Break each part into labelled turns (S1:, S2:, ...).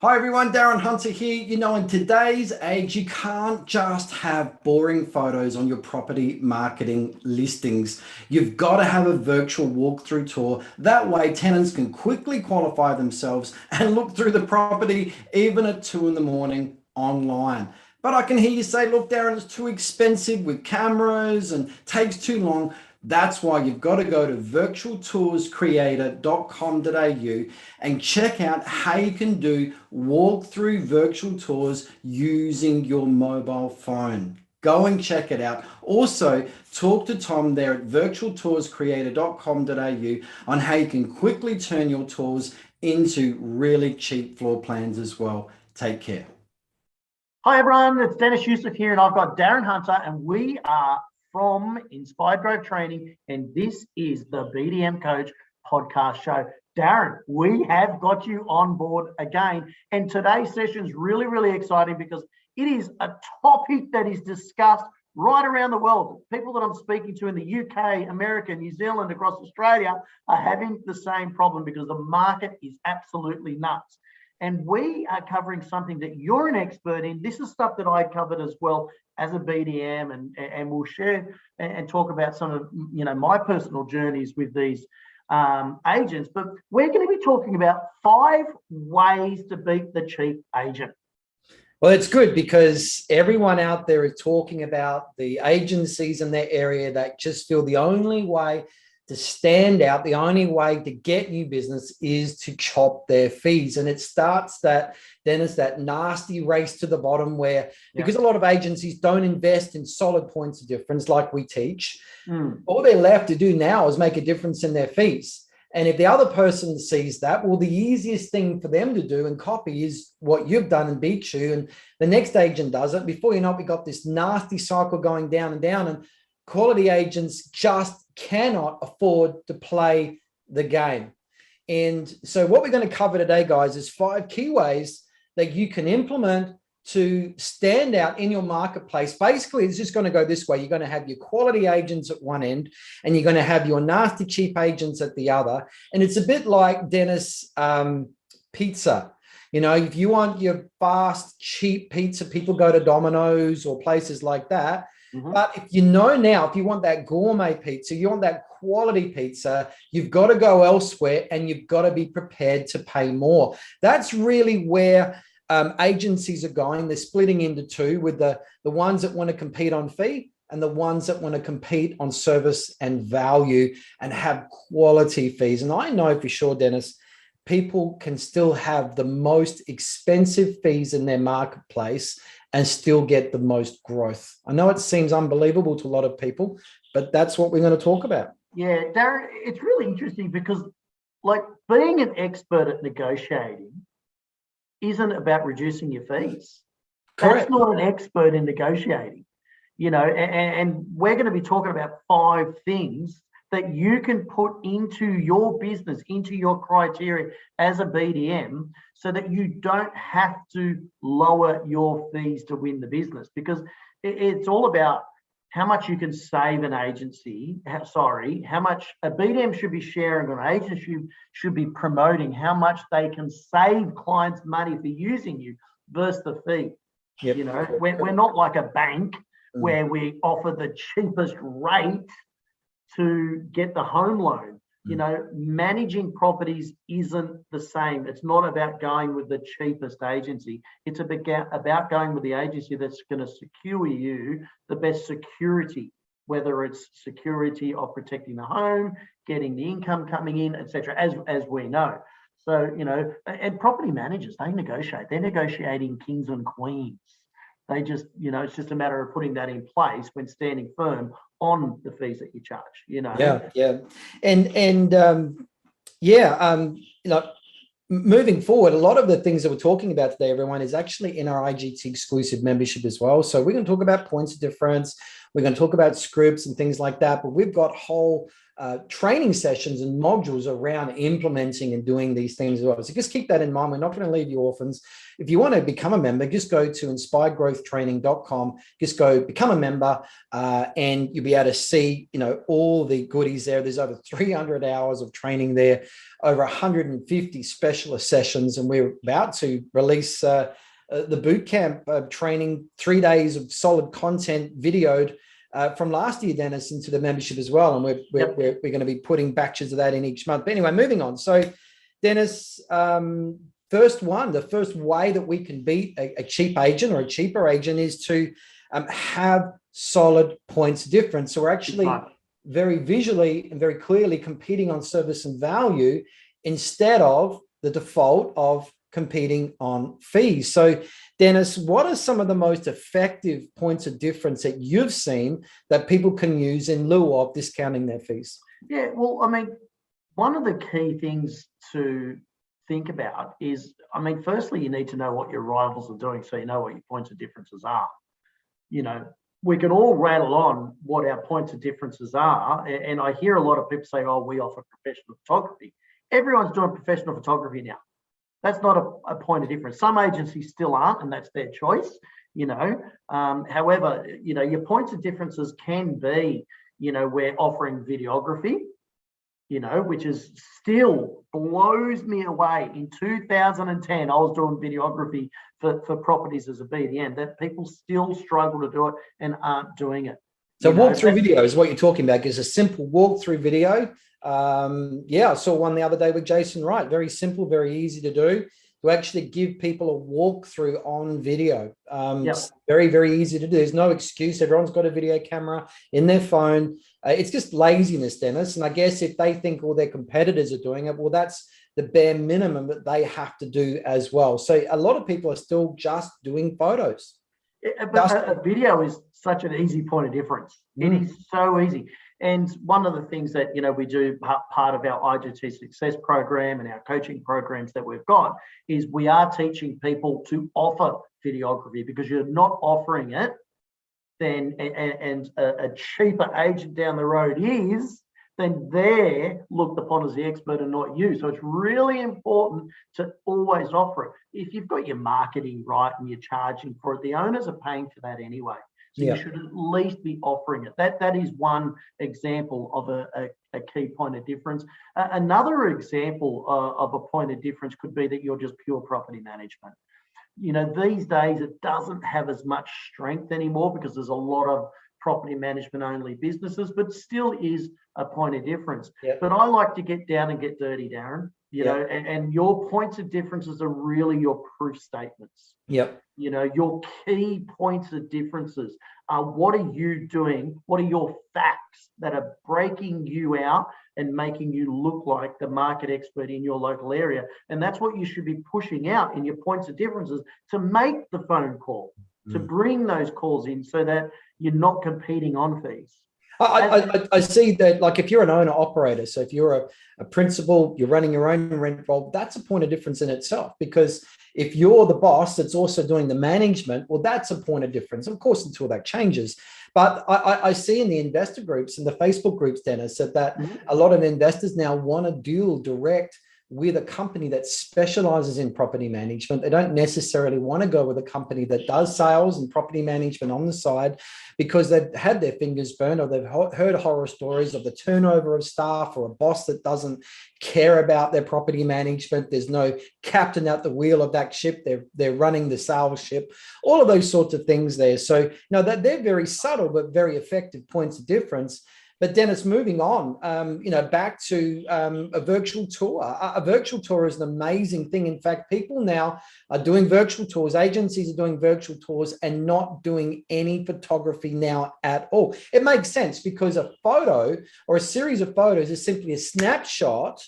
S1: Hi everyone, Darren Hunter here. In today's age, you can't just have boring photos on your property marketing listings. You've got to have a virtual walkthrough tour. That way, tenants can quickly qualify themselves and look through the property even at 2 in the morning online. But I can hear you say, look, Darren, it's too expensive with cameras and takes too long. That's why you've got to go to virtualtourscreator.com.au and check out how you can do walkthrough virtual tours using your mobile phone. Go and check it out. Also, talk to Tom there at virtualtourscreator.com.au on how you can quickly turn your tours into really cheap floor plans as well. Take care.
S2: Hi everyone, it's Deniz Yusuf here, and I've got Darren Hunter, and we are from Inspired Growth Training, and this is the BDM Coach podcast show. Darren, we have got you on board again, and today's session is really, really exciting because it is a topic that is discussed right around the world. People that I'm speaking to in the UK, America, New Zealand, across Australia are having the same problem because the market is absolutely nuts. And we are covering something that you're an expert in. This is stuff that I covered as well as a BDM, and we'll share and talk about some of my personal journeys with these agents. But we're going to be talking about 5 ways to beat the cheap agent.
S1: Well, it's good because everyone out there is talking about the agencies in their area that just feel the only way to stand out, the only way to get new business is to chop their fees. And it starts that nasty race to the bottom where, because a lot of agencies don't invest in solid points of difference like we teach, all they're left to do now is make a difference in their fees. And if the other person sees that, well, the easiest thing for them to do and copy is what you've done and beat you. And the next agent does it. Before you know it, we got this nasty cycle going down and down. And quality agents just cannot afford to play the game. And so what we're going to cover today, guys, is 5 key ways that you can implement to stand out in your marketplace. Basically, it's just going to go this way. You're going to have your quality agents at one end, and you're going to have your nasty cheap agents at the other. And it's a bit like Deniz pizza. If you want your fast, cheap pizza, people go to Domino's or places like that. But if now, if you want that gourmet pizza, you want that quality pizza, you've got to go elsewhere and you've got to be prepared to pay more. That's really where agencies are going. They're splitting into 2 with the ones that want to compete on fee and the ones that want to compete on service and value and have quality fees. And I know for sure, Deniz, people can still have the most expensive fees in their marketplace and still get the most growth. I know it seems unbelievable to a lot of people, but that's what we're going to talk about.
S2: Yeah, Darren, it's really interesting because being an expert at negotiating isn't about reducing your fees.
S1: Correct.
S2: That's not an expert in negotiating, and we're going to be talking about 5 things that you can put into your business, into your criteria as a BDM, so that you don't have to lower your fees to win the business, because it's all about how much you can save an agency, how much a BDM should be sharing or an agency should be promoting, how much they can save clients money for using you versus the fee. Yep. We're not like a bank where we offer the cheapest rate to get the home loan. Managing properties isn't the same. It's not about going with the cheapest agency. It's about going with the agency that's going to secure you the best security, whether it's security of protecting the home, getting the income coming in, etc., as we know. So, and property managers, they negotiate. They're negotiating kings and queens. They just, it's just a matter of putting that in place when standing firm on the fees that you charge,
S1: Yeah. Moving forward, a lot of the things that we're talking about today, everyone, is actually in our IGT exclusive membership as well. So we're going to talk about points of difference. We're going to talk about scripts and things like that, but we've got whole training sessions and modules around implementing and doing these things as well. So just keep that in mind. We're not going to leave you orphans. If you want to become a member, just go to inspiredgrowthtraining.com, just go become a member, and you'll be able to see, all the goodies there. There's over 300 hours of training there, over 150 specialist sessions, and we're about to release the boot camp training, 3 days of solid content videoed from last year, Deniz, into the membership as well. And we're going to be putting batches of that in each month. But anyway, moving on. So, Deniz, the first way that we can beat a cheap agent or a cheaper agent is to have solid points of difference. So we're actually very visually and very clearly competing on service and value instead of the default of competing on fees. So, Deniz, what are some of the most effective points of difference that you've seen that people can use in lieu of discounting their fees?
S2: Yeah, well, I mean, one of the key things to think about is, firstly, you need to know what your rivals are doing so you know what your points of differences are. We can all rattle on what our points of differences are. And I hear a lot of people say, oh, we offer professional photography. Everyone's doing professional photography now. That's not a point of difference. Some agencies still aren't, and that's their choice, However, your points of differences can be, we're offering videography, which is still blows me away. In 2010, I was doing videography for properties as a BDM, that people still struggle to do it and aren't doing it.
S1: So walkthrough video is what you're talking about. It's a simple walkthrough video. I saw one the other day with Jason Wright. Very simple, very easy to do, to actually give people a walkthrough on video. It's very, very easy to do. There's no excuse. Everyone's got a video camera in their phone. It's just laziness, Deniz. And I guess if they think all their competitors are doing it, well, that's the bare minimum that they have to do as well. So a lot of people are still just doing photos.
S2: But a video is such an easy point of difference. It is so easy. And one of the things that, we do part of our IGT Success program and our coaching programs that we've got is we are teaching people to offer videography, because you're not offering it, then and a cheaper agent down the road is, then they're looked upon as the expert and not you. So it's really important to always offer it. If you've got your marketing right and you're charging for it, the owners are paying for that anyway. So you should at least be offering it. That is one example of a key point of difference. Another example of a point of difference could be that you're just pure property management. These days it doesn't have as much strength anymore because there's a lot of property management only businesses, but still is a point of difference. But I like to get down and get dirty, Darren. And your points of differences are really your proof statements. Your key points of differences are, what are you doing? What are your facts that are breaking you out and making you look like the market expert in your local area? And that's what you should be pushing out in your points of differences, to make the phone call, to bring those calls in so that you're not competing on fees.
S1: I see that, like, if you're an owner operator, so if you're a principal, you're running your own rent roll, that's a point of difference in itself, because if you're the boss that's also doing the management, well, that's a point of difference, of course, until that changes. But I see in the investor groups and the Facebook groups, Deniz, that a lot of investors now want to deal direct with a company that specializes in property management. They don't necessarily want to go with a company that does sales and property management on the side, because they've had their fingers burned, or they've heard horror stories of the turnover of staff, or a boss that doesn't care about their property management. There's no captain at the wheel of that ship. They're running the sales ship, all of those sorts of things there. So, that they're very subtle but very effective points of difference. But Deniz, moving on, back to a virtual tour. A virtual tour is an amazing thing. In fact, people now are doing virtual tours. Agencies are doing virtual tours and not doing any photography now at all. It makes sense, because a photo or a series of photos is simply a snapshot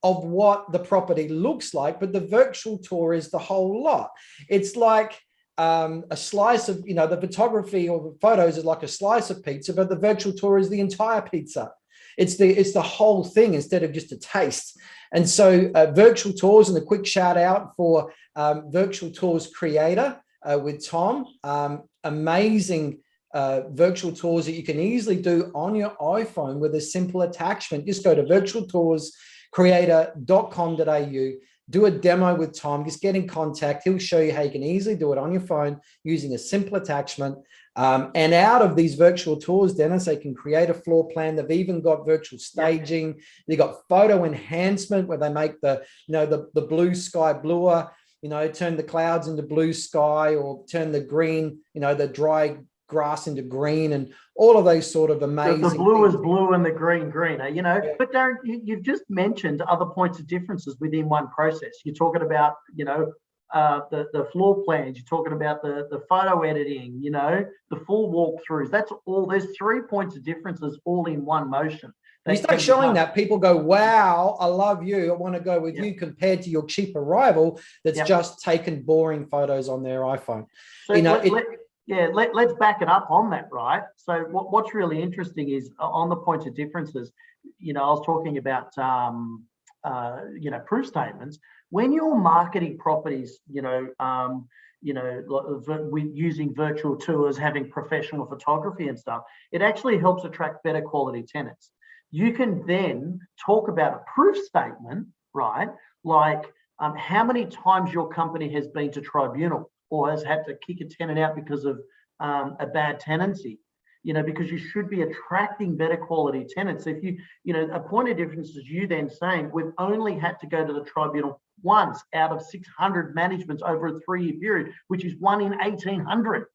S1: of what the property looks like, but the virtual tour is the whole lot. It's like a slice of, the photography or the photos is like a slice of pizza, but the virtual tour is the entire pizza. It's the whole thing instead of just a taste. And so virtual tours, and a quick shout out for Virtual Tours Creator with Tom, amazing virtual tours that you can easily do on your iPhone with a simple attachment. Just go to virtualtourscreator.com.au, do a demo with Tom, just get in contact. He'll show you how you can easily do it on your phone using a simple attachment. And out of these virtual tours, Deniz, they can create a floor plan. They've even got virtual staging. They've got photo enhancement where they make the blue sky bluer, turn the clouds into blue sky, or turn the green, the dry grass into green, and all of those sort of amazing
S2: the blue
S1: things.
S2: is blue and the greener, Yeah. But Darren, you've just mentioned other points of differences within one process. You're talking about, the floor plans, you're talking about the photo editing, the full walkthroughs. That's all. There's 3 points of differences all in one motion.
S1: You start showing that, people go, wow, I love you, I want to go with you, compared to your cheaper rival that's just taken boring photos on their iPhone.
S2: So let's back it up on that, right? So what's really interesting is on the points of differences, I was talking about, proof statements. When you're marketing properties, with using virtual tours, having professional photography and stuff, it actually helps attract better quality tenants. You can then talk about a proof statement, right? Like how many times your company has been to tribunal or has had to kick a tenant out because of a bad tenancy, because you should be attracting better quality tenants. If a point of difference is you then saying we've only had to go to the tribunal once out of 600 managements over a 3-year period, which is 1 in 1,800.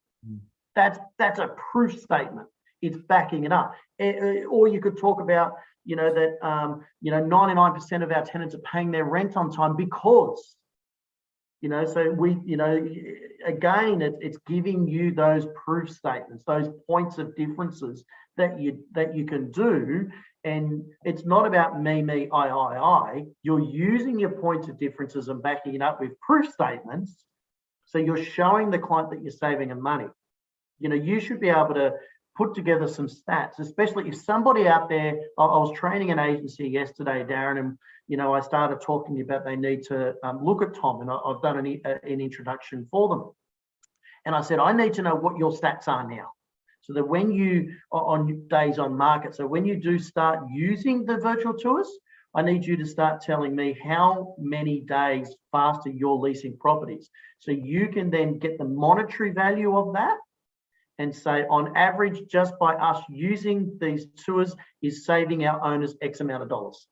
S2: That's a proof statement. It's backing it up. Or you could talk about, that 99% of our tenants are paying their rent on time because, so again, it's giving you those proof statements, those points of differences that you can do. And it's not about me, I. You're using your points of differences and backing it up with proof statements. So you're showing the client that you're saving them money. You should be able to put together some stats, especially if somebody out there, I was training an agency yesterday, Darren, and, I started talking about they need to look at Tom, and I've done an introduction for them. And I said, I need to know what your stats are now. So that when you are on days on market, so when you do start using the virtual tours, I need you to start telling me how many days faster you're leasing properties. So you can then get the monetary value of that and say, on average, just by us using these tours is saving our owners X amount of dollars.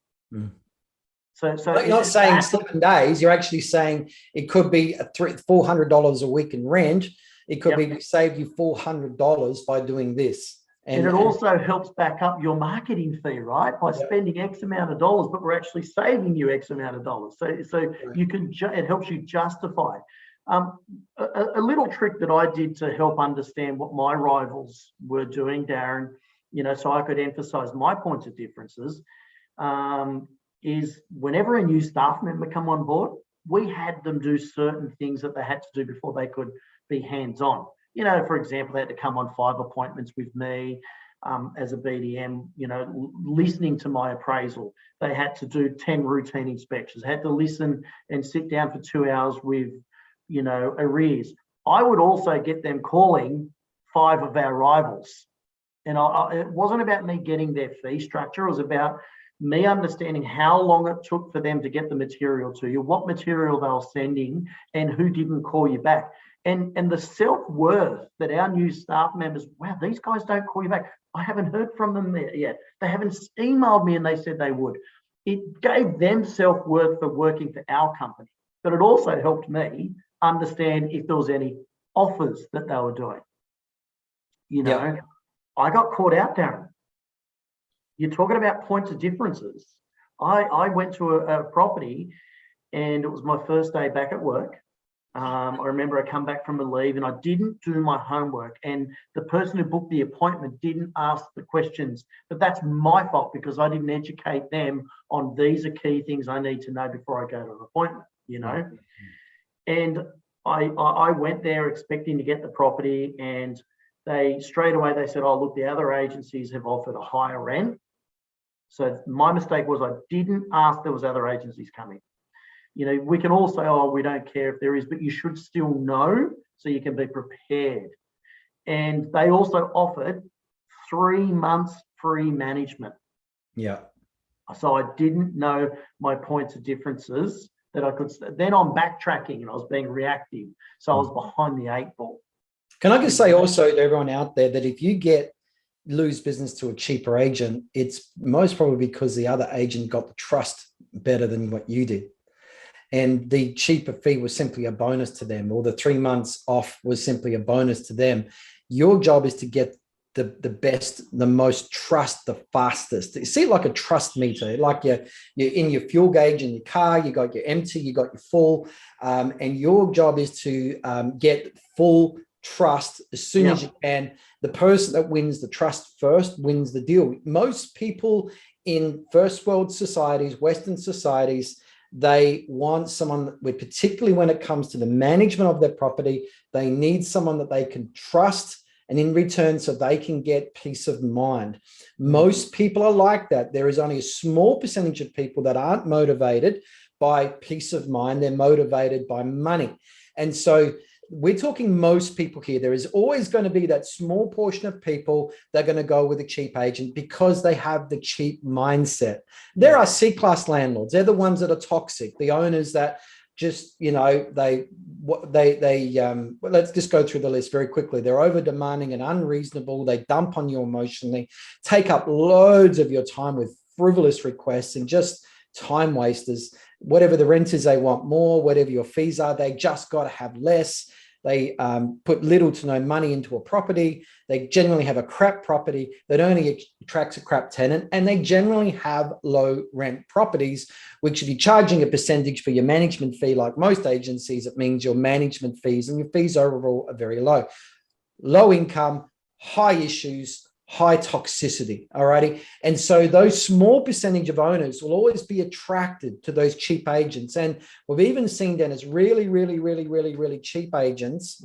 S2: So
S1: you're not saying 7 days, you're actually saying it could be $400 a week in rent. It could be saved you $400 by doing this.
S2: And it also helps back up your marketing fee, right? By spending X amount of dollars, but we're actually saving you X amount of dollars. So you can, it helps you justify. A little trick that I did to help understand what my rivals were doing, Darren, so I could emphasize my points of differences, is whenever a new staff member come on board, we had them do certain things that they had to do before they could be hands-on. For example, they had to come on 5 appointments with me as a BDM, listening to my appraisal. They had to do 10 routine inspections, had to listen and sit down for 2 hours with, arrears. I would also get them calling 5 of our rivals. And it wasn't about me getting their fee structure. It was about me understanding how long it took for them to get the material to you, what material they were sending, and who didn't call you back. And the self-worth that our new staff members, wow, these guys don't call you back. I haven't heard from them yet. They haven't emailed me and they said they would. It gave them self-worth for working for our company. But it also helped me understand if there was any offers that they were doing. I got caught out, Darren. You're talking about points of differences. I went to a property and it was my first day back at work. I remember I come back from a leave and I didn't do my homework, and the person who booked the appointment didn't ask the questions, but that's my fault because I didn't educate them on these are key things I need to know before I go to an appointment, And I went there expecting to get the property, and they straight away said, oh, look, the other agencies have offered a higher rent. So my mistake was I didn't ask there was other agencies coming. We can all say, oh, we don't care if there is, but you should still know so you can be prepared. And they also offered 3 months free management.
S1: Yeah.
S2: So I didn't know my points of differences that I could. Then I'm backtracking and I was being reactive. So I was behind the 8 ball.
S1: Can I just say also to everyone out there that if you lose business to a cheaper agent, it's most probably because the other agent got the trust better than what you did. And the cheaper fee was simply a bonus to them, or the 3 months off was simply a bonus to them. Your job is to get the best, the most trust, the fastest. You see it like a trust meter, like you're in your fuel gauge in your car, you got your empty, you got your full, and your job is to get full trust as soon as you can. The person that wins the trust first wins the deal. Most people in first world societies, Western societies, they want someone with, particularly when it comes to the management of their property, they need someone that they can trust, and in return, so they can get peace of mind. Most people are like that. There is only a small percentage of people that aren't motivated by peace of mind. They're motivated by money. And so we're talking most people here. There is always going to be that small portion of people that are going to go with a cheap agent because they have the cheap mindset. There are C-class landlords. They're the ones that are toxic. The owners that just, let's just go through the list very quickly. They're over demanding and unreasonable. They dump on you emotionally, take up loads of your time with frivolous requests and just time wasters. Whatever the rent is, they want more. Whatever your fees are, they just got to have less. They put little to no money into a property. They generally have a crap property that only attracts a crap tenant. And they generally have low rent properties, which if you're charging a percentage for your management fee, like most agencies, it means your management fees and your fees overall are very low. Low income, high issues, high toxicity, all righty? And so those small percentage of owners will always be attracted to those cheap agents. And we've even seen, Dennis, really cheap agents,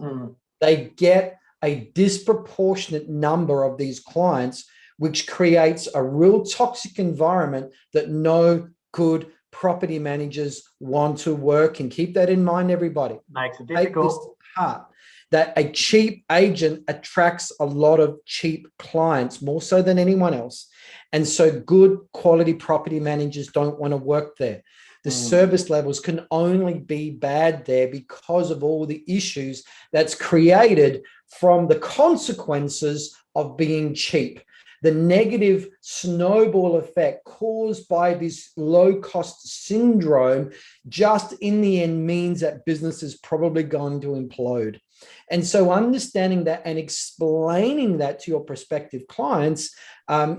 S1: they get a disproportionate number of these clients, which creates a real toxic environment that no good property managers want to work in. Keep that in mind, everybody.
S2: Makes it difficult.
S1: Take this to heart. That a cheap agent attracts a lot of cheap clients, more so than anyone else. And so good quality property managers don't want to work there. The service levels can only be bad there because of all the issues that's created from the consequences of being cheap. The negative snowball effect caused by this low cost syndrome just in the end means that business is probably going to implode. And so understanding that and explaining that to your prospective clients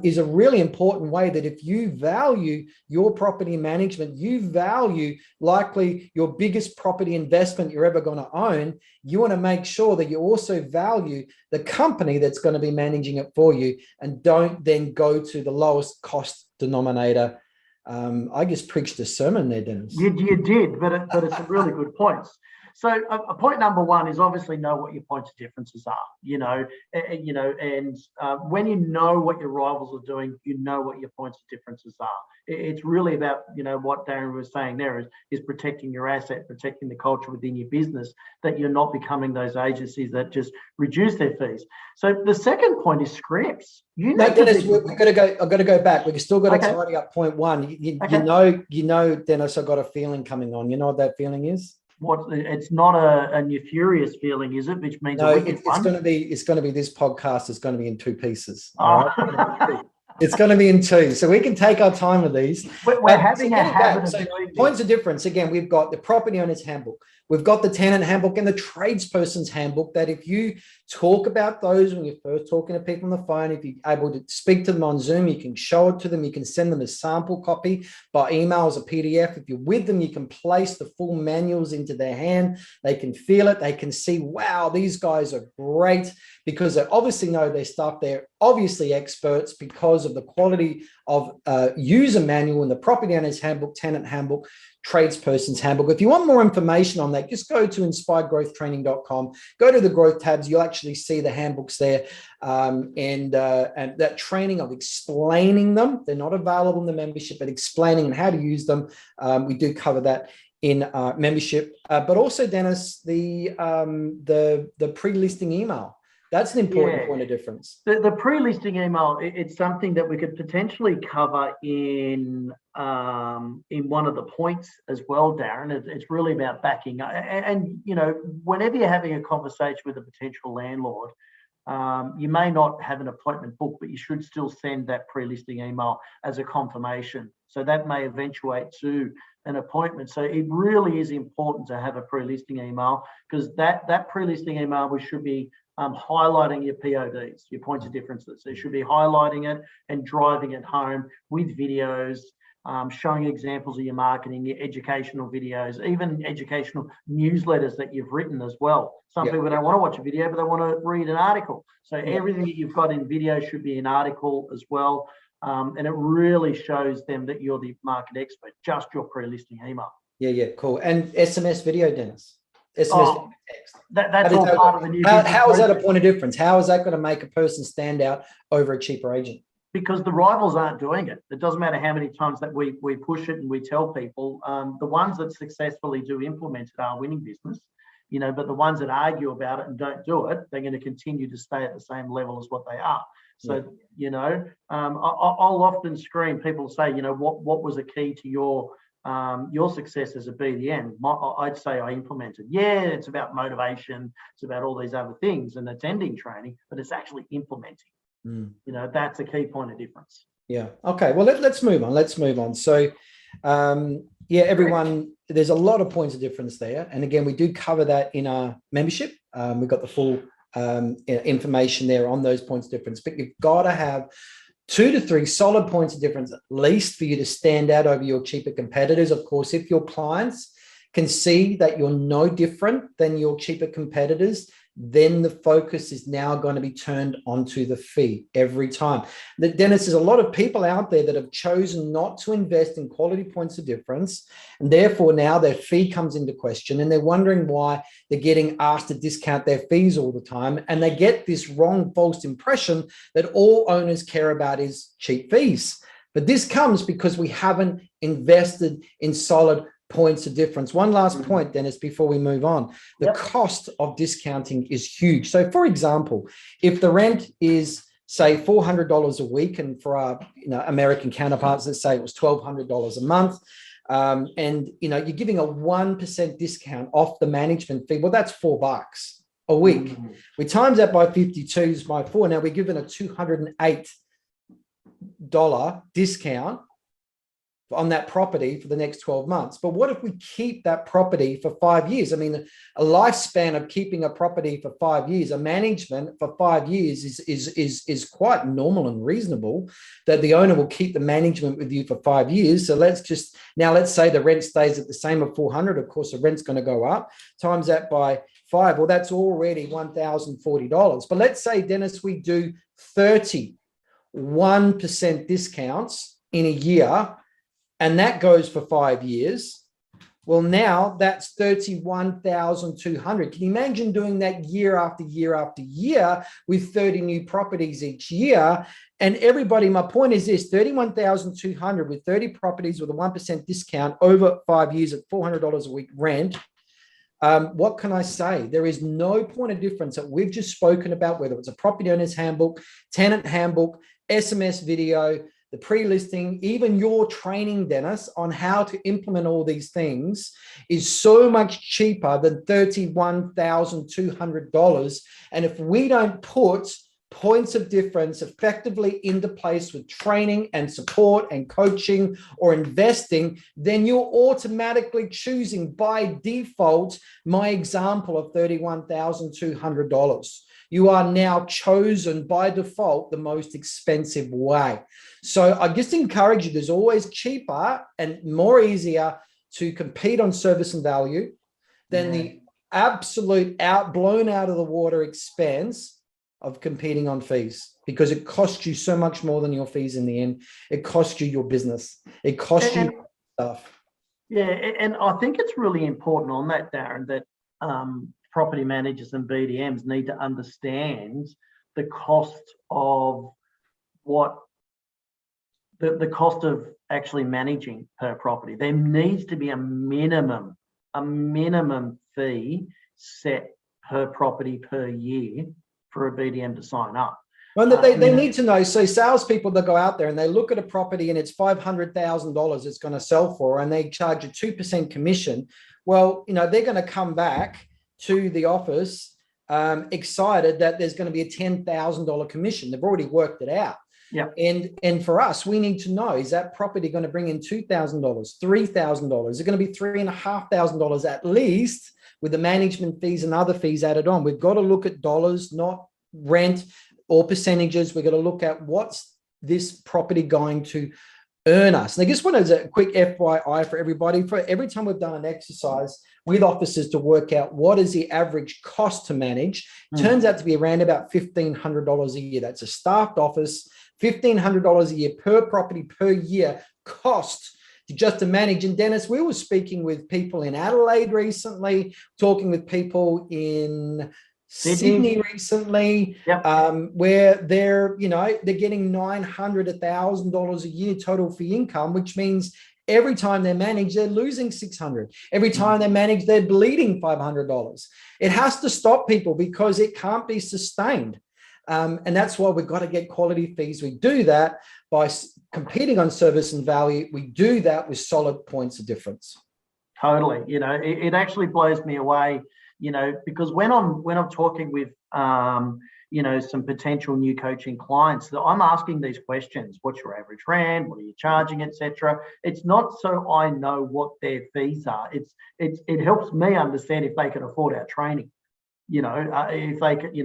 S1: is a really important way that if you value your property management, you value likely your biggest property investment you're ever going to own, you want to make sure that you also value the company that's going to be managing it for you, and don't then go to the lowest cost denominator. I just preached a sermon there, Dennis.
S2: You did, but it's a really good point. So point number one is obviously know what your points of differences are, and when you know what your rivals are doing, you know what your points of differences are. It's really about, what Darren was saying there is protecting your asset, protecting the culture within your business, that you're not becoming those agencies that just reduce their fees. So the second point is scripts.
S1: Dennis, I've got to go back. We've still got to tidy up point one. You know, Dennis, I've got a feeling coming on. You know what that feeling is?
S2: It's not a nefarious feeling, is it? Which means
S1: it's going to be this podcast is going to be in 2 pieces. All right? It's going to be in 2, so we can take our time with these.
S2: We're having a habit of doing
S1: points of difference. Again, we've got the property owner's handbook, we've got the tenant handbook, and the tradesperson's handbook. That if you talk about those when you're first talking to people on the phone, if you're able to speak to them on Zoom, you can show it to them. You can send them a sample copy by email as a PDF. If you're with them, you can place the full manuals into their hand. They can feel it. They can see, wow, these guys are great, because they obviously know their stuff. They're obviously experts because of the quality of user manual in the property owner's handbook, tenant handbook, tradesperson's handbook. If you want more information on that, just go to inspiredgrowthtraining.com, go to the growth tabs. You'll actually see the handbooks there, and that training of explaining them. They're not available in the membership, but explaining and how to use them. We do cover that in membership, but also, Dennis, the pre-listing email. That's an important
S2: Yeah.
S1: point of difference.
S2: The pre-listing email, it's something that we could potentially cover in one of the points as well, Darren. It's really about backing up. And, you know, whenever you're having a conversation with a potential landlord, you may not have an appointment booked, but you should still send that pre-listing email as a confirmation. So that may eventuate to an appointment. So it really is important to have a pre-listing email, because that pre-listing email, we should be highlighting your PODs, your points of differences. So you should be highlighting it and driving it home with videos, showing examples of your marketing, your educational videos, even educational newsletters that you've written as well. Some people don't want to watch a video, but they want to read an article. So everything that you've got in video should be an article as well. And it really shows them that you're the market expert, just your pre-listing email.
S1: Yeah, cool. And SMS video, Deniz. SMS text.
S2: That's all part of the new business.
S1: How is that a point of difference? How is that going to make a person stand out over a cheaper agent?
S2: Because the rivals aren't doing it. It doesn't matter how many times that we push it and we tell people. The ones that successfully do implement it are winning business, you know, but the ones that argue about it and don't do it, they're going to continue to stay at the same level as what they are. So, you know, I'll often screen, people say, you know, what was the key to your success as a BDM? I'd say I implemented. Yeah, it's about motivation. It's about all these other things and attending training, but it's actually implementing. You know, that's a key point of difference. Yeah.
S1: Okay. Well, let's move on. Let's move on. So, everyone, there's a lot of points of difference there. And again, we do cover that in our membership. We've got the full information there on those points of difference, but you've got to have 2 to 3 solid points of difference, at least, for you to stand out over your cheaper competitors. Of course, if your clients can see that you're no different than your cheaper competitors, then the focus is now going to be turned onto the fee every time. Deniz, there's a lot of people out there that have chosen not to invest in quality points of difference, and therefore now their fee comes into question, and they're wondering why they're getting asked to discount their fees all the time, and they get this wrong, false impression that all owners care about is cheap fees. But this comes because we haven't invested in solid points of difference. One last point, Deniz, before we move on. The cost of discounting is huge. So, for example, if the rent is, say, $400 a week, and for our American counterparts, let's say it was $1,200 a month, and you're giving a 1% discount off the management fee, well, that's $4 a week. We times that by 52 by 4. Now we're given a $208 discount on that property for the next 12 months. But what if we keep that property for 5 years? I mean, a lifespan of keeping a property for 5 years, a management for 5 years is quite normal and reasonable, that the owner will keep the management with you for 5 years. So let's say the rent stays at the same of 400. Of course, the rent's going to go up. Times that by 5. Well, that's already $1,040. But let's say, Deniz, we do 31% discounts in a year, and that goes for 5 years. Well, now that's 31,200. Can you imagine doing that year after year after year with 30 new properties each year? And everybody, my point is this: 31,200 with 30 properties with a 1% discount over 5 years at $400 a week rent. What can I say? There is no point of difference that we've just spoken about, whether it's a property owner's handbook, tenant handbook, SMS video, the pre-listing, even your training, Deniz, on how to implement all these things is so much cheaper than $31,200. And if we don't put points of difference effectively into place with training and support and coaching or investing, then you're automatically choosing by default my example of $31,200. You are now chosen by default the most expensive way. So I just encourage you, there's always cheaper and more easier to compete on service and value than the absolute blown out of the water expense of competing on fees, because it costs you so much more than your fees in the end. It costs you your business. It costs you stuff.
S2: Yeah, and I think it's really important on that, Darren, that property managers and BDMs need to understand the cost of the cost of actually managing per property. There needs to be a minimum fee set per property per year for a BDM to sign up.
S1: Well, they need to know. So salespeople that go out there and they look at a property and it's $500,000 it's going to sell for, and they charge a 2% commission. Well, they're going to come back to the office excited that there's going to be a $10,000 commission. They've already worked it out.
S2: Yeah.
S1: And for us, we need to know, is that property going to bring in $2,000, $3,000? Is it going to be $3,500 at least, with the management fees and other fees added on? We've got to look at dollars, not rent or percentages. We've got to look at what's this property going to earn us. And I just want as a quick FYI for everybody, for every time we've done an exercise with officers to work out what is the average cost to manage, turns out to be around about $1,500 a year. That's a staffed office, $1,500 a year per property per year cost just to manage. And Deniz, we were speaking with people in Adelaide recently, talking with people in Sydney recently, where they're getting $900, $1,000 a year total fee income, which means every time they manage, they're losing $600. Every time they manage, they're bleeding $500. It has to stop, people, because it can't be sustained. And that's why we've got to get quality fees. We do that by competing on service and value. We do that with solid points of difference.
S2: Totally. It actually blows me away, because when I'm talking with, some potential new coaching clients, I'm asking these questions. What's your average rent? What are you charging, etc.? It's not so I know what their fees are. It helps me understand if they can afford our training. If they could,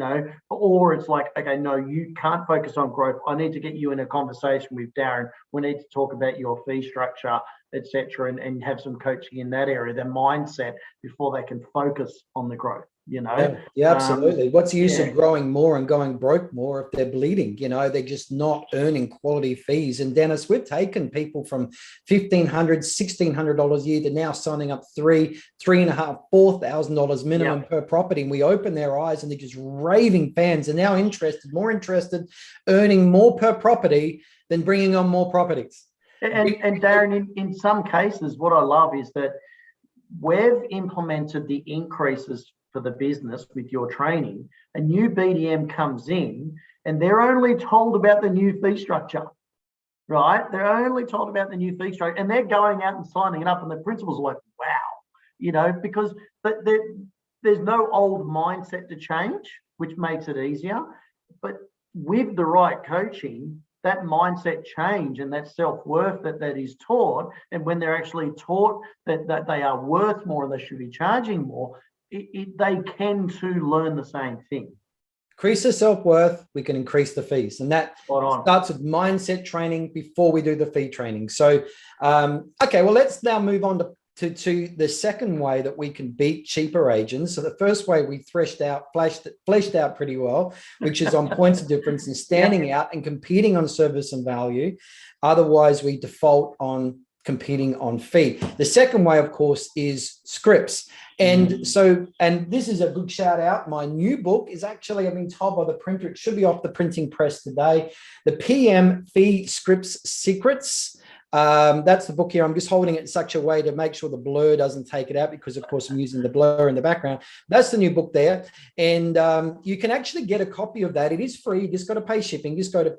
S2: or it's like, okay, no, you can't focus on growth. I need to get you in a conversation with Darren. We need to talk about your fee structure, etc., and have some coaching in that area, their mindset, before they can focus on the growth.
S1: Yeah, absolutely. What's the use of growing more and going broke more if they're bleeding? They're just not earning quality fees. And Deniz, we've taken people from $1,500, $1,600 a year to now signing up $3,500, $4,000 minimum per property. And we open their eyes and they're just raving fans. They're now more interested, earning more per property than bringing on more properties.
S2: And Darren, in some cases, what I love is that we've implemented the increases for the business with your training. A new BDM comes in and they're only told about the new fee structure, right? They're only told about the new fee structure, and they're going out and signing it up, and the principal's like, wow, because there's no old mindset to change, which makes it easier. But with the right coaching, that mindset change and that self-worth that is taught, and when they're actually taught that they are worth more and they should be charging more, they can too learn the same thing.
S1: Increase the self-worth, we can increase the fees. And that starts with mindset training before we do the fee training. So, okay, well, let's now move on to the second way that we can beat cheaper agents. So the first way we fleshed out pretty well, which is on points of difference and standing out and competing on service and value. Otherwise, we default on competing on fee. The second way, of course, is scripts. And so, and this is a good shout out. My new book is actually, I've been told by the printer, it should be off the printing press today. The PM Fee Scripts Secrets. That's the book here. I'm just holding it in such a way to make sure the blur doesn't take it out, because of course I'm using the blur in the background. That's the new book there. And you can actually get a copy of that. It is free. You just got to pay shipping. Just go to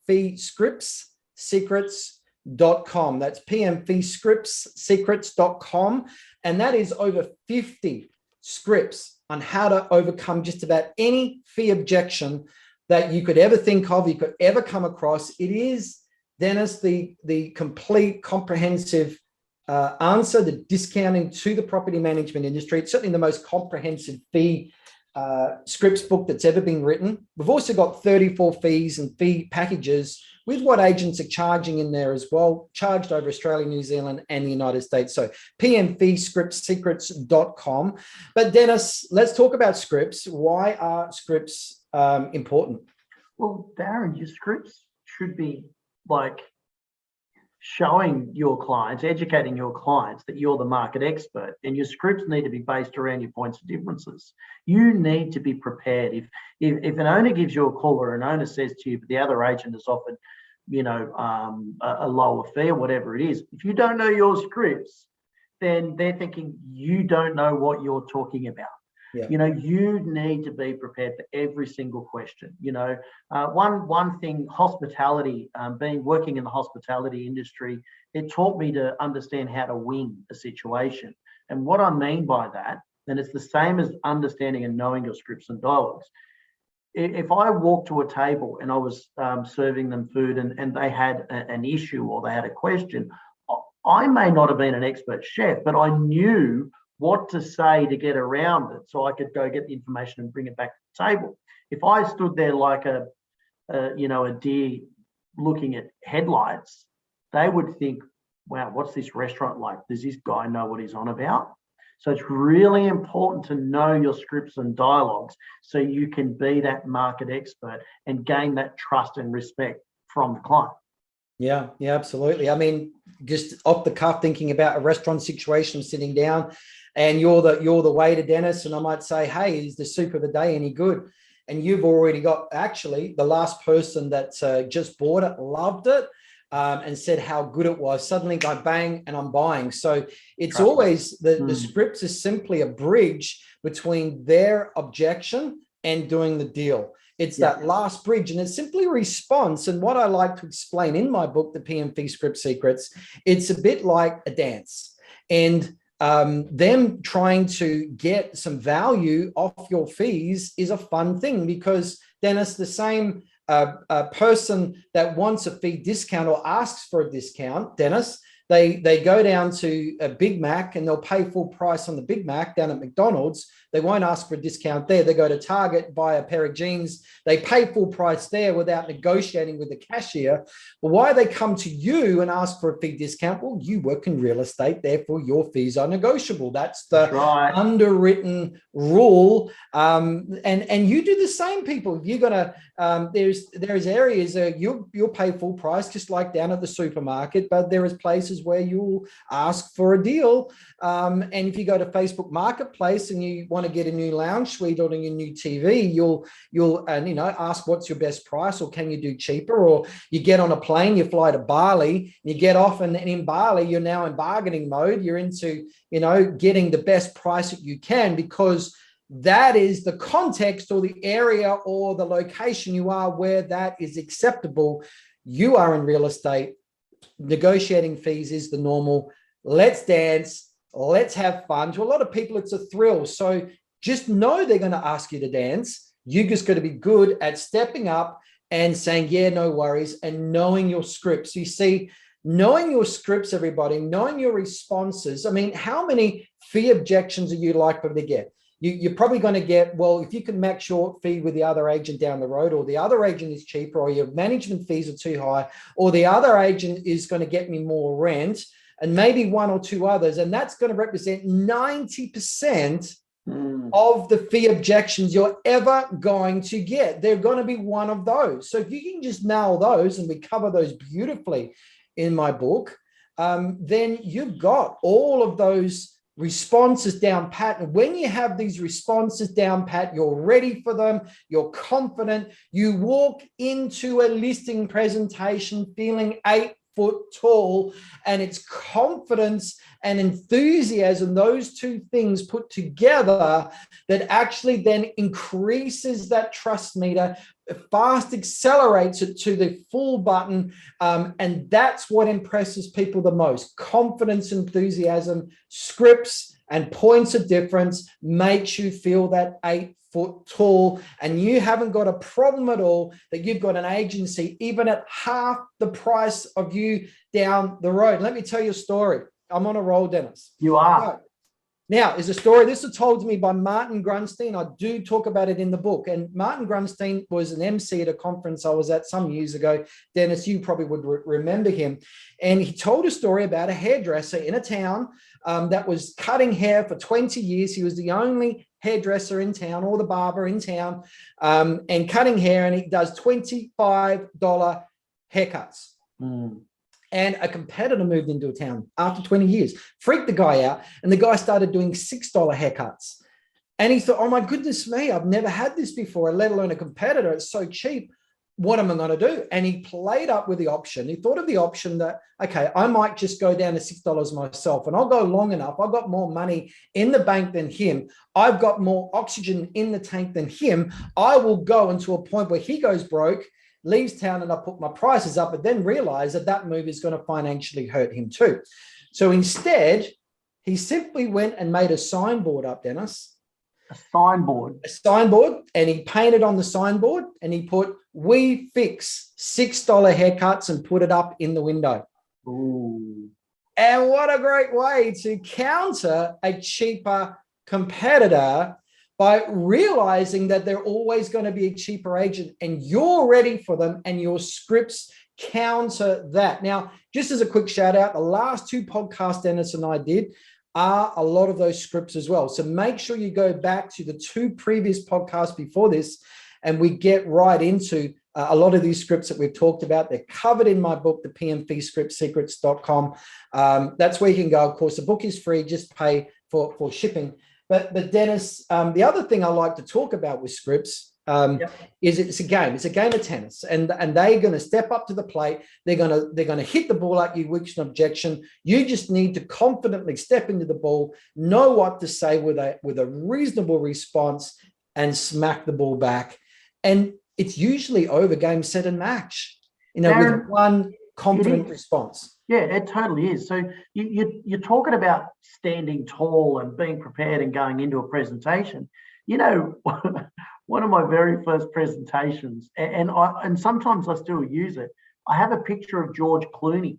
S1: pmfeescriptssecrets.com. That's pmfeescriptssecrets.com. And that is over 50 scripts on how to overcome just about any fee objection that you could ever think of, you could ever come across. It is, Deniz, the complete comprehensive answer, the discounting to the property management industry. It's certainly the most comprehensive fee scripts book that's ever been written. We've also got 34 fees and fee packages with what agents are charging in there as well, charged over Australia, New Zealand, and the United States. So pmfeescriptssecrets.com. But Deniz, let's talk about scripts. Why are scripts important?
S2: Well, Darren, your scripts should be like showing your clients, educating your clients that you're the market expert, and your scripts need to be based around your points of differences. You need to be prepared. If an owner gives you a call, or an owner says to you, but the other agent has offered, a lower fee or whatever it is, if you don't know your scripts, then they're thinking you don't know what you're talking about.
S1: Yeah.
S2: You know, you need to be prepared for every single question. You know, one thing, hospitality, working in the hospitality industry, it taught me to understand how to wing a situation. And what I mean by that, and it's the same as understanding and knowing your scripts and dialogues. If I walked to a table and I was serving them food and they had an issue or they had a question, I may not have been an expert chef, but I knew what to say to get around it so I could go get the information and bring it back to the table. If I stood there like a deer looking at headlights, they would think, wow, what's this restaurant like? Does this guy know what he's on about? So it's really important to know your scripts and dialogues so you can be that market expert and gain that trust and respect from the client.
S1: Yeah, absolutely. I mean, just off the cuff, thinking about a restaurant situation, sitting down, and you're the waiter, Deniz, and I might say, hey, is the soup of the day any good? And you've already got, actually, the last person that just bought it, loved it, and said how good it was. Suddenly go bang, and I'm buying. So it's always the scripts is simply a bridge between their objection and doing the deal. It's that last bridge, and it's simply a response. And what I like to explain in my book, The PMP Script Secrets, it's a bit like a dance. And them trying to get some value off your fees is a fun thing, because then it's the same person that wants a fee discount or asks for a discount, Deniz, they go down to a Big Mac and they'll pay full price on the Big Mac down at McDonald's. They won't ask for a discount there. They go to Target, buy a pair of jeans. They pay full price there without negotiating with the cashier. But why they come to you and ask for a fee discount? Well, you work in real estate, therefore your fees are negotiable. That's the underwritten rule. And you do the same, people. If you're gonna, there's areas you'll pay full price, just like down at the supermarket. But there is places where you'll ask for a deal. And if you go to Facebook Marketplace and you want to get a new lounge suite or a new TV, you'll ask what's your best price, or can you do cheaper? Or you get on a plane, you fly to Bali, you get off, and in Bali you're now in bargaining mode. You're into getting the best price that you can, because that is the context or the area or the location you are where that is acceptable. You are in real estate. Negotiating fees is the normal. Let's dance. Let's have fun. To a lot of people, it's a thrill. So just know they're going to ask you to dance. You just got to be good at stepping up and saying, yeah, no worries, and knowing your scripts. You see, knowing your scripts, everybody, knowing your responses. I mean, how many fee objections are you likely to get? You're probably going to get, well, if you can max your fee with the other agent down the road, or the other agent is cheaper, or your management fees are too high, or the other agent is going to get me more rent, and maybe one or two others. And that's going to represent 90% of the fee objections you're ever going to get. They're going to be one of those. So if you can just nail those, and we cover those beautifully in my book, then you've got all of those responses down pat. And when you have these responses down pat, you're ready for them, you're confident, you walk into a listing presentation feeling 8 foot tall, and it's confidence and enthusiasm, those two things put together, that actually then increases that trust meter, fast accelerates it to the full button. And that's what impresses people the most. Confidence, enthusiasm, scripts, and points of difference makes you feel that 8 foot tall, and you haven't got a problem at all that you've got an agency even at half the price of you down the road. Let me tell you a story. I'm on a roll, Deniz.
S2: You are.
S1: Now, is a story, this was told to me by Martin Grunstein. I do talk about it in the book. And Martin Grunstein was an MC at a conference I was at some years ago. Deniz, you probably would remember him. And he told a story about a hairdresser in a town that was cutting hair for 20 years. He was the only hairdresser in town, or the barber in town, and cutting hair. And he does $25 haircuts. And a competitor moved into a town after 20 years, freaked the guy out, and the guy started doing $6 haircuts. And he thought, oh my goodness me, I've never had this before, let alone a competitor. It's so cheap. what am I going to do? And he played up with the option. He thought of the option that, okay, I might just go down to $6 myself and I'll go long enough. I've got more money in the bank than him. I've got more oxygen in the tank than him. I will go into a point where he goes broke, leaves town, and I put my prices up, but then realize that that move is going to financially hurt him too. So instead, he simply went and made a signboard up, Dennis.
S2: A signboard.
S1: A signboard, and he painted on the signboard and he put, "We fix $6 haircuts," and put it up in the window.
S2: Ooh.
S1: And what a great way to counter a cheaper competitor by realizing that they're always going to be a cheaper agent and you're ready for them and your scripts counter that. Now, just as a quick shout out, the last 2 podcasts Dennis and I did are a lot of those scripts as well. So make sure you go back to the 2 previous podcasts before this and we get right into a lot of these scripts that we've talked about. They're covered in my book, the PMFeeScriptSecrets.com. That's where you can go. Of course, the book is free, just pay for shipping. But Dennis, the other thing I like to talk about with scripts is it's a game. It's a game of tennis, and they're going to step up to the plate. They're going to hit the ball at you with an objection. You just need to confidently step into the ball, know what to say with a reasonable response, and smack the ball back. And it's usually over, game, set, and match.
S2: Darren,
S1: with one confident response.
S2: Yeah, it totally is. So you're talking about standing tall and being prepared and going into a presentation. One of my very first presentations, and sometimes I still use it, I have a picture of George Clooney.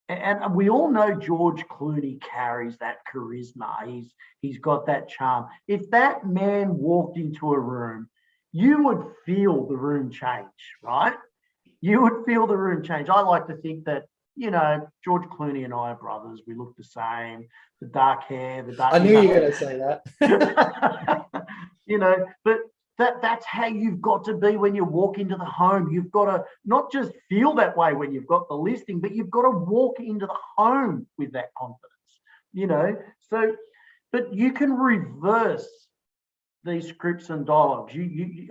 S2: And we all know George Clooney carries that charisma. He's got that charm. If that man walked into a room, you would feel the room change, right? You would feel the room change. I like to think that, George Clooney and I are brothers. We look the same, the dark hair,
S1: I knew you were going to say that.
S2: But that's how you've got to be when you walk into the home. You've got to not just feel that way when you've got the listing, but you've got to walk into the home with that confidence, So, but you can reverse these scripts and dialogues.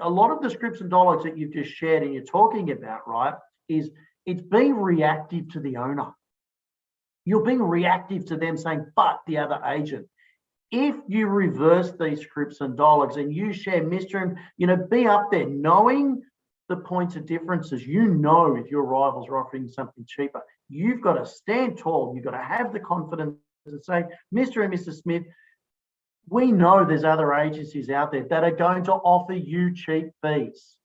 S2: A lot of the scripts and dialogues that you've just shared and you're talking about, right, is it's being reactive to the owner. You're being reactive to them saying, but the other agent. If you reverse these scripts and dialogues and you share mystery, be up there knowing the points of differences. If your rivals are offering something cheaper. You've got to stand tall. You've got to have the confidence to say, Mr. and Mrs. Smith, we know there's other agencies out there that are going to offer you cheap fees.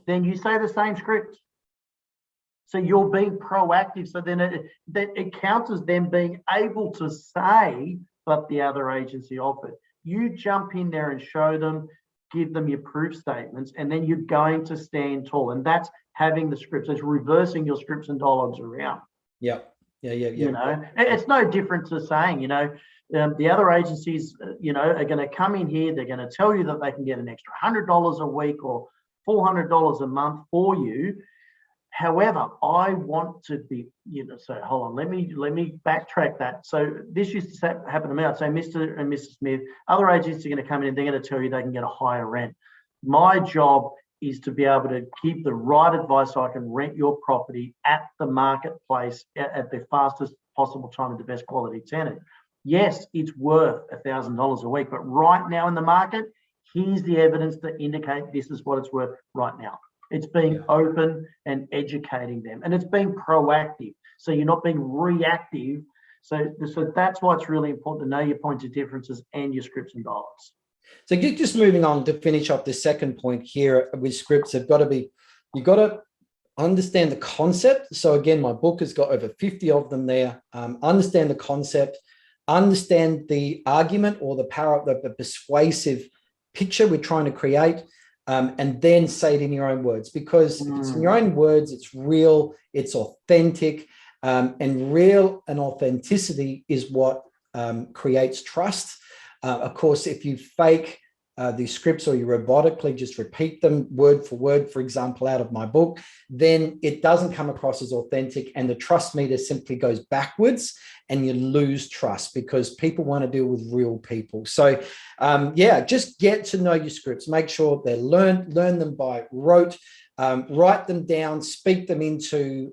S2: Then you say the same script. So you're being proactive. So then it counts as them being able to say, but the other agency offered. You jump in there and show them, give them your proof statements, and then you're going to stand tall. And that's having the scripts. It's reversing your scripts and dialogues around.
S1: Yeah.
S2: It's no different to saying, the other agencies, are going to come in here. They're going to tell you that they can get an extra $100 a week or $400 a month for you. However, I want to be, so hold on, let me backtrack that. So this used to happen to me. I'd say, Mr. and Mrs. Smith, other agencies are going to come in and they're going to tell you they can get a higher rent. My job is to be able to give the right advice so I can rent your property at the marketplace at the fastest possible time with the best quality tenant. Yes, it's worth $1,000 a week, but right now in the market, here's the evidence to indicate this is what it's worth right now. It's being open and educating them, and it's being proactive. So you're not being reactive. So that's why it's really important to know your points of differences and your scripts and dialogues.
S1: So just moving on to finish off the second point here with scripts, you've got to understand the concept. So again, my book has got over 50 of them there. Understand the concept, understand the argument or the power of the persuasive picture we're trying to create. And then say it in your own words, because if it's in your own words, it's real, it's authentic, and real and authenticity is what creates trust. Of course, if you fake these scripts, or you robotically just repeat them word for word, for example, out of my book, then it doesn't come across as authentic, and the trust meter simply goes backwards, and you lose trust because people want to deal with real people. So just get to know your scripts. Make sure they're learn them by rote. Write them down, speak them into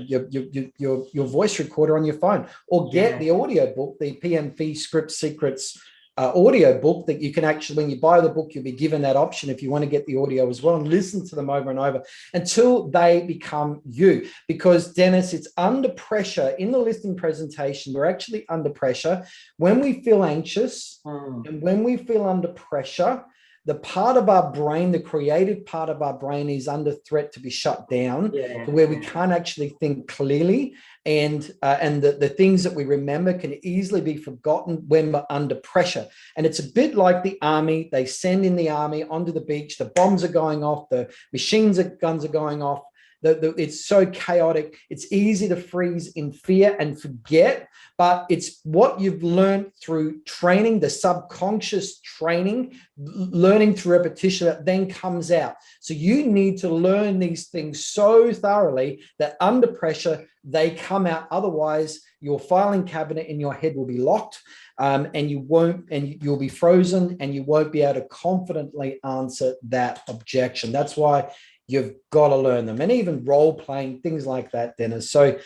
S1: your voice recorder on your phone, or get the audio book, the PMV Script Secrets audio book, that you can actually, when you buy the book, you'll be given that option if you want to get the audio as well, and listen to them over and over until they become you. Because Deniz, it's under pressure in the listing presentation. We're actually under pressure when we feel anxious and when we feel under pressure. The part of our brain, the creative part of our brain, is under threat to be shut down, to where we can't actually think clearly. And the things that we remember can easily be forgotten when we're under pressure. And it's a bit like the army. They send in the army onto the beach. The bombs are going off. The guns are going off. It's so chaotic. It's easy to freeze in fear and forget, but it's what you've learned through training, the subconscious training, learning through repetition, that then comes out. So you need to learn these things so thoroughly that under pressure, they come out. Otherwise, your filing cabinet in your head will be locked, and you'll be frozen, and you won't be able to confidently answer that objection. That's why you've got to learn them, and even role playing, things like that, Deniz. So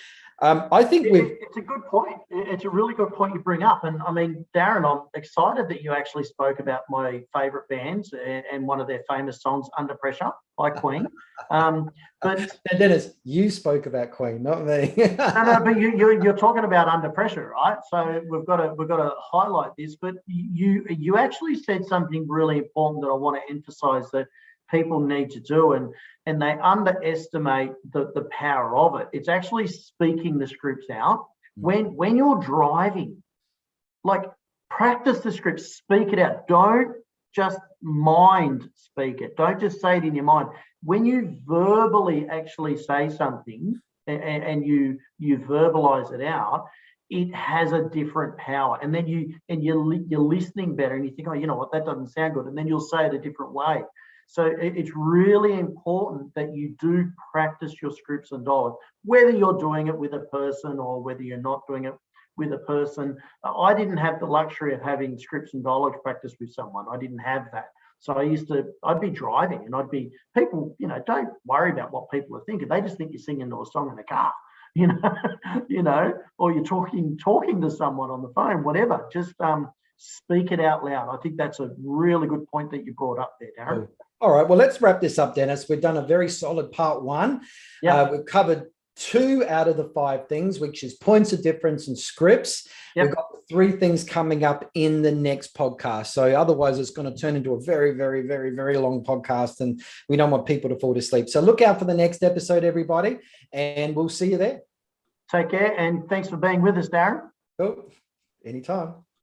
S1: I think
S2: it's a good point. It's a really good point you bring up. And I mean, Darren, I'm excited that you actually spoke about my favorite bands and one of their famous songs, Under Pressure by Queen. But
S1: Deniz, you spoke about Queen, not me.
S2: no, but you're talking about Under Pressure, right? So we've got to highlight this. But you actually said something really important that I want to emphasize that people need to do, and they underestimate the power of it. It's actually speaking the scripts out. When you're driving, like, practice the script, speak it out. Don't just mind speak it. Don't just say it in your mind. When you verbally actually say something and you verbalize it out, it has a different power. And then you're listening better, and you think, oh, you know what, that doesn't sound good, and then you'll say it a different way. So it's really important that you do practice your scripts and dialogue, whether you're doing it with a person or whether you're not doing it with a person. I didn't have the luxury of having scripts and dialogue practice with someone. I didn't have that. So I'd be driving, and people, don't worry about what people are thinking. They just think you're singing to a song in the car, or you're talking to someone on the phone, whatever. Just speak it out loud. I think that's a really good point that you brought up there, Darren.
S1: All right, well, let's wrap this up, Deniz. We've done a very solid part one. We've covered 2 out of the 5 things, which is points of difference and scripts. We've got 3 things coming up in the next podcast. So otherwise, it's going to turn into a very, very, very, very long podcast, and we don't want people to fall asleep. So look out for the next episode, everybody, and we'll see you there.
S2: Take care, and thanks for being with us, Darren.
S1: Oh, anytime.